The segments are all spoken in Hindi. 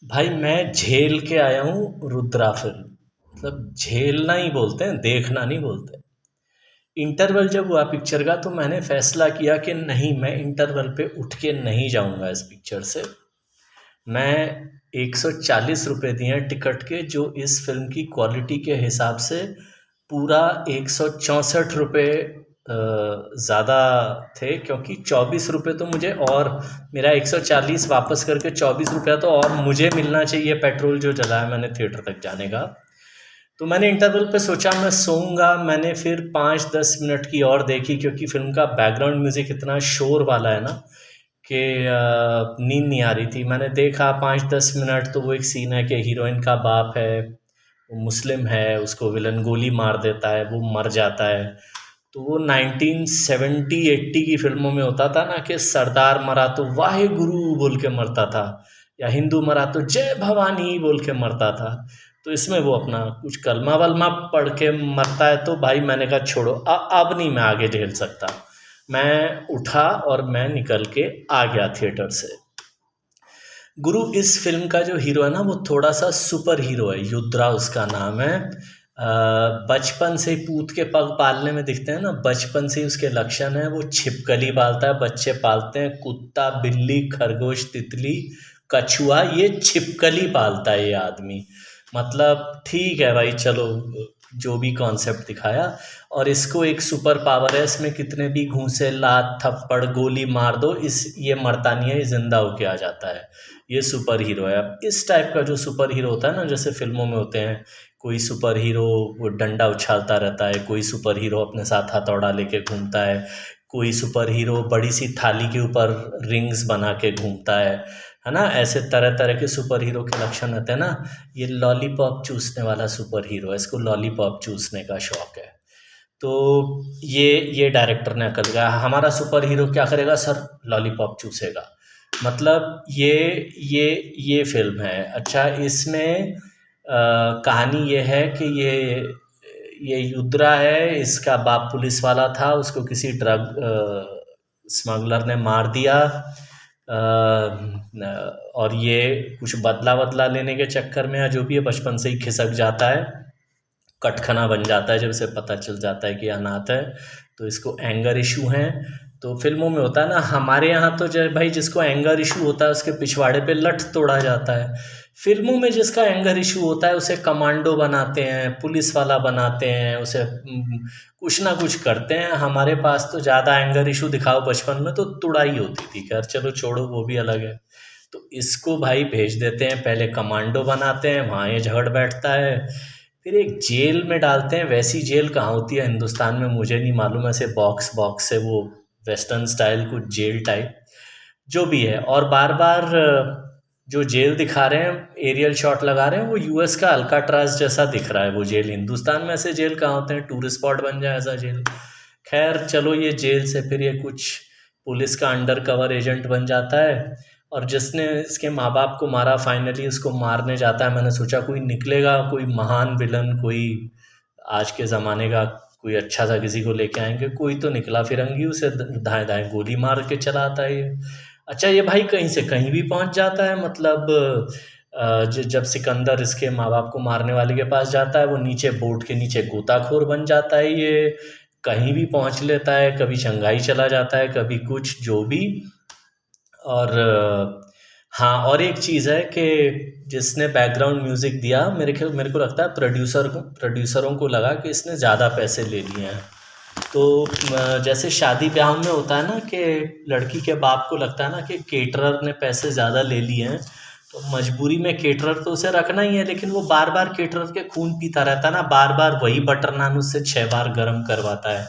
भाई मैं झेल के आया हूँ रुद्रा फिल्म। मतलब झेलना ही बोलते हैं, देखना नहीं बोलते। इंटरवल जब हुआ पिक्चर का तो मैंने फैसला किया कि नहीं, मैं इंटरवल पे उठ के नहीं जाऊंगा इस पिक्चर से। मैं 140 रुपये दिए हैं टिकट के, जो इस फिल्म की क्वालिटी के हिसाब से पूरा 164 रुपये ज़्यादा थे, क्योंकि 24 रुपये तो मुझे, और मेरा 140 वापस करके 24 रुपया तो और मुझे मिलना चाहिए पेट्रोल जो जलाया मैंने थिएटर तक जाने का। तो मैंने इंटरवल पे सोचा मैं सोऊंगा। मैंने फिर 5-10 मिनट की और देखी, क्योंकि फिल्म का बैकग्राउंड म्यूज़िक इतना शोर वाला है ना कि नींद नहीं आ रही थी। मैंने देखा 5-10 मिनट, तो वो एक सीन है कि हीरोइन का बाप है, वो मुस्लिम है, उसको विलन गोली मार देता है, वो मर जाता है। तो वो 1970-80 की फिल्मों में होता था ना कि सरदार मरा तो वाहे गुरु बोल के मरता था, या हिंदू मरा तो जय भवानी बोल के मरता था। तो इसमें वो अपना कुछ कलमा वलमा पढ़ के मरता है। तो भाई मैंने कहा छोड़ो, अब नहीं मैं आगे झेल सकता। मैं उठा और मैं निकल के आ गया थिएटर से। गुरु, इस फ़िल्म का जो हीरो है ना वो थोड़ा-सा सुपर हीरो है, युद्रा उसका नाम है। बचपन से ही पूत के पग पालने में दिखते हैं ना, बचपन से ही उसके लक्षण हैं। वो छिपकली पालता है, बच्चे पालते हैं, कुत्ता, बिल्ली, खरगोश, तितली, कछुआ, ये छिपकली पालता है ये आदमी। मतलब ठीक है भाई, चलो जो भी कॉन्सेप्ट दिखाया। और इसको एक सुपर पावर है, इसमें कितने भी घूंसे, लात, थप्पड़, गोली मार दो, इस ये मरता नहीं है, ये ज़िंदा होके आ जाता है। ये सुपर हीरो है। अब इस टाइप का जो सुपर हीरो होता है ना, जैसे फिल्मों में होते हैं, कोई सुपर हीरो वो डंडा उछालता रहता है, कोई सुपर हीरो अपने साथ हथौड़ा लेके घूमता है, कोई सुपर हीरो बड़ी सी थाली के ऊपर रिंग्स बना के घूमता है ना। ऐसे तरह तरह के सुपर हीरो के लक्षण होते हैं ना। ये लॉलीपॉप चूसने वाला सुपर हीरो है, इसको लॉलीपॉप चूसने का शौक है। तो ये डायरेक्टर ने अकल का, हमारा सुपर हीरो क्या करेगा सर, लॉलीपॉप चूसेगा। मतलब ये फिल्म है। अच्छा, इसमें कहानी ये है कि ये युद्रा है, इसका बाप पुलिस वाला था, उसको किसी ड्रग स्मगलर ने मार दिया। और ये कुछ बदला बदला लेने के चक्कर में, या जो भी है, बचपन से ही खिसक जाता है, कटखना बन जाता है जब इसे पता चल जाता है कि अनाथ है। तो इसको एंगर इशू हैं। तो फिल्मों में होता है ना, हमारे यहाँ तो जो भाई जिसको एंगर इशू होता है उसके पिछवाड़े पे लठ तोड़ा जाता है। फिल्मों में जिसका एंगर इशू होता है उसे कमांडो बनाते हैं, पुलिस वाला बनाते हैं, उसे कुछ ना कुछ करते हैं। हमारे पास तो ज़्यादा एंगर इशू दिखाओ बचपन में तो तुड़ाई होती थी। खैर चलो छोड़ो, वो भी अलग है। तो इसको भाई भेज देते हैं, पहले कमांडो बनाते हैं, वहाँ ये झगड़ बैठता है, फिर एक जेल में डालते हैं। वैसी जेल कहाँ होती है हिंदुस्तान में मुझे नहीं मालूम, ऐसे बॉक्स बॉक्स से वो वेस्टर्न स्टाइल कुछ जेल टाइप जो भी है। और बार बार जो जेल दिखा रहे हैं, एरियल शॉट लगा रहे हैं, वो यूएस का अल्काट्राज जैसा दिख रहा है वो जेल। हिंदुस्तान में ऐसे जेल कहाँ होते हैं, टूरिस्ट स्पॉट बन जाए ऐसा जेल। खैर चलो, ये जेल से फिर ये कुछ पुलिस का अंडर कवर एजेंट बन जाता है। और जिसने इसके माँ बाप को मारा फाइनली उसको मारने जाता है। मैंने सोचा कोई निकलेगा, कोई महान विलन, कोई आज के ज़माने का कोई अच्छा सा किसी को लेके आएंगे। कोई तो निकला फिरंगी, उसे दाएं दाएं गोली मार के चला आता है ये। अच्छा, ये भाई कहीं से कहीं भी पहुंच जाता है। मतलब जब सिकंदर इसके माँ बाप को मारने वाले के पास जाता है, वो नीचे बोट के नीचे गोताखोर बन जाता है। ये कहीं भी पहुंच लेता है, कभी शंघाई चला जाता है, कभी कुछ जो भी। और हाँ, और एक चीज़ है कि जिसने बैकग्राउंड म्यूज़िक दिया, मेरे को लगता है प्रोड्यूसरों को लगा कि इसने ज़्यादा पैसे ले लिए हैं। तो जैसे शादी ब्याह में होता है ना कि लड़की के बाप को लगता है ना कि केटरर ने पैसे ज़्यादा ले लिए हैं, तो मजबूरी में केटरर तो उसे रखना ही है। लेकिन वो बार बार केटरर के खून पीता रहता है ना, बार बार वही बटर नान उससे 6 बार गर्म करवाता है।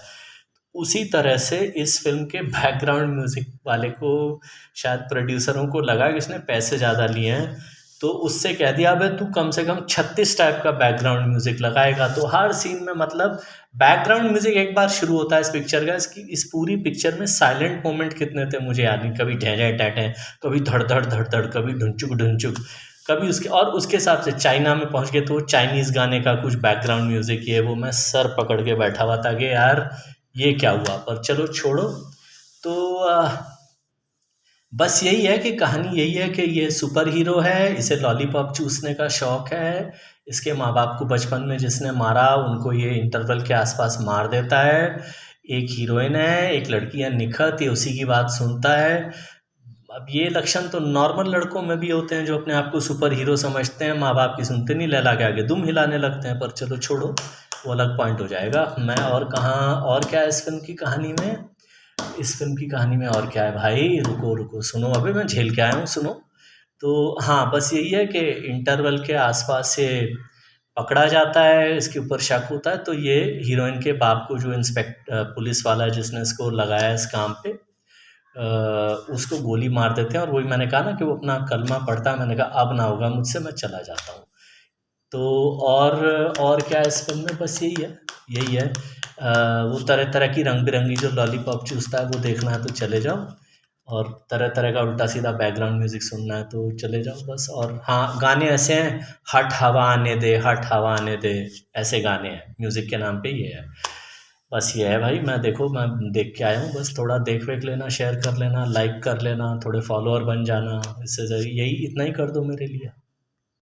उसी तरह से इस फिल्म के बैकग्राउंड म्यूजिक वाले को, शायद प्रोड्यूसरों को लगा कि इसने पैसे ज़्यादा लिए हैं, तो उससे कह दिया अबे तू कम से कम 36 टाइप का बैकग्राउंड म्यूजिक लगाएगा। तो हर सीन में, मतलब बैकग्राउंड म्यूजिक एक बार शुरू होता है इस पिक्चर का, इसकी इस पूरी पिक्चर में साइलेंट मोमेंट कितने थे मुझे याद नहीं। कभी ढेरे टैटे, कभी धड़ धड़ धड़ धड़, कभी ढुंचुक ढुंचुक, कभी उसके, और उसके हिसाब से चाइना में पहुंच गए तो चाइनीज़ गाने का कुछ बैकग्राउंड म्यूजिक, ये वो। मैं सर पकड़ के बैठा हुआ था कि यार ये क्या हुआ, पर चलो छोड़ो। तो बस यही है कि कहानी यही है कि ये सुपर हीरो है, इसे लॉलीपॉप चूसने का शौक है, इसके माँ बाप को बचपन में जिसने मारा उनको ये इंटरवल के आसपास मार देता है। एक हीरोइन है, एक लड़की है निखत, ये उसी की बात सुनता है। अब ये लक्षण तो नॉर्मल लड़कों में भी होते हैं जो अपने आप को सुपर हीरो समझते हैं, माँ बाप की सुनते नहीं, लैला के आगे दुम हिलाने लगते हैं। पर चलो छोड़ो, वो अलग पॉइंट हो जाएगा। मैं और कहाँ, और क्या है इस फिल्म की कहानी में, इस फिल्म की कहानी में और क्या है भाई, रुको रुको सुनो, अभी मैं झेल के आया हूँ, सुनो। तो हाँ, बस यही है कि इंटरवल के आसपास से पकड़ा जाता है, इसके ऊपर शक होता है, तो ये हीरोइन के बाप को, जो पुलिस वाला है जिसने इसको लगाया इस काम पे, उसको गोली मार देते हैं। और वही मैंने कहा ना कि वो अपना कलमा पढ़ता है, मैंने कहा अब ना होगा मुझसे, मैं चला जाता हूँ। तो और क्या है इस फ़िल्म में, बस यही है, यही है। वो तरह-तरह की रंग-बिरंगी जो लॉलीपॉप चूसता है वो देखना है तो चले जाओ, और तरह-तरह का उल्टा-सीधा बैकग्राउंड म्यूज़िक सुनना है तो चले जाओ बस। और हाँ, गाने ऐसे हैं, हट हवा आने दे, हट हवा आने दे, ऐसे गाने हैं, म्यूज़िक के नाम पे ये है। बस ये है भाई, मैं देख के आया हूँ, बस थोड़ा देख-वेख लेना, शेयर कर लेना, लाइक कर लेना, थोड़े फॉलोअर बन जाना, इससे ज़रूरी यही, इतना ही कर दो मेरे लिए।